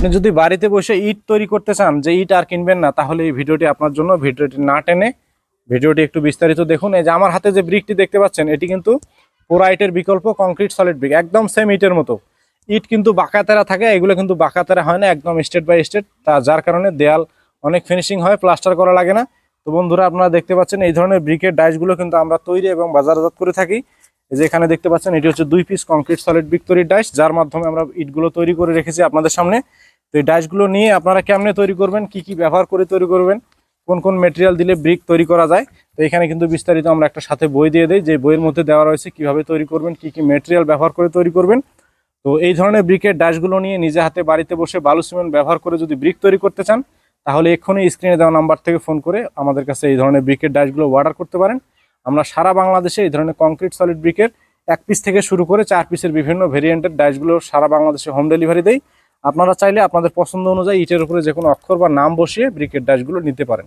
আপনি যদি বাড়িতে বসে ইট তৈরি করতে চান, যে ইট আর কিনবেন না, তাহলে এই ভিডিওটি আপনার জন্য। ভিডিওটি না টেনে ভিডিওটি একটু বিস্তারিত দেখুন। এই যে আমার হাতে যে ব্রিকটি দেখতে পাচ্ছেন, এটি কিন্তু পোড়া ইটের বিকল্প কংক্রিট সলিড ব্রিক, একদম সেম ইটের মতো। ইট কিন্তু বাঁকাতেরা থাকে, এগুলো কিন্তু বাঁকাতেরা হয় না, একদম স্টেট বাই স্টেট, যার কারণে দেয়াল অনেক ফিনিশিং হয়, প্লাস্টার করা লাগে না। তো বন্ধুরা, আপনারা দেখতে পাচ্ছেন এই ধরনের ব্রিকের ডাইসগুলো কিন্তু আমরা তৈরি এবং বাজারজাত করে থাকি। এই যে এখানে দেখতে পাচ্ছেন, এটি হচ্ছে 2 পিস কংক্রিট সলিড ব্রিক তৈরির ডাইস, যার মাধ্যমে আমরা ইটগুলো তৈরি করে রেখেছি আপনাদের সামনে। তো এই ডাইসগুলো নিয়ে আপনারা কেমনে তৈরি করবেন, কি কি ব্যবহার করে তৈরি করবেন, কোন কোন মেটেরিয়াল দিলে ব্রিক তৈরি করা যায়, তো এখানে কিন্তু বিস্তারিত আমরা একটা সাথে বই দিয়ে দিই, যে বইয়ের মধ্যে দেওয়া রয়েছে কিভাবে তৈরি করবেন, কি কি মেটেরিয়াল ব্যবহার করে তৈরি করবেন। তো এই ধরনের ব্রিকের ডাইসগুলো নিয়ে নিজে হাতে বাড়িতে বসে বালু সিমেন্ট ব্যবহার করে যদি ব্রিক তৈরি করতে চান, তাহলে এক্ষুনি স্ক্রিনে দেওয়া নাম্বার থেকে ফোন করে আমাদের কাছে এই ধরনের ব্রিকের ডাইসগুলো অর্ডার করতে পারেন। আমরা সারা বাংলাদেশে এই ধরনের কংক্রিট সলিড ব্রিকের 1 পিস থেকে শুরু করে 4 পিসের বিভিন্ন ভেরিয়েন্টের ডাইসগুলো সারা বাংলাদেশে হোম ডেলিভারি দেই। আপনারা চাইলে আপনাদের পছন্দ অনুযায়ী ইটের উপরে যে কোনো অক্ষর বা নাম বসিয়ে ব্রিকের ডাইসগুলো নিতে পারেন।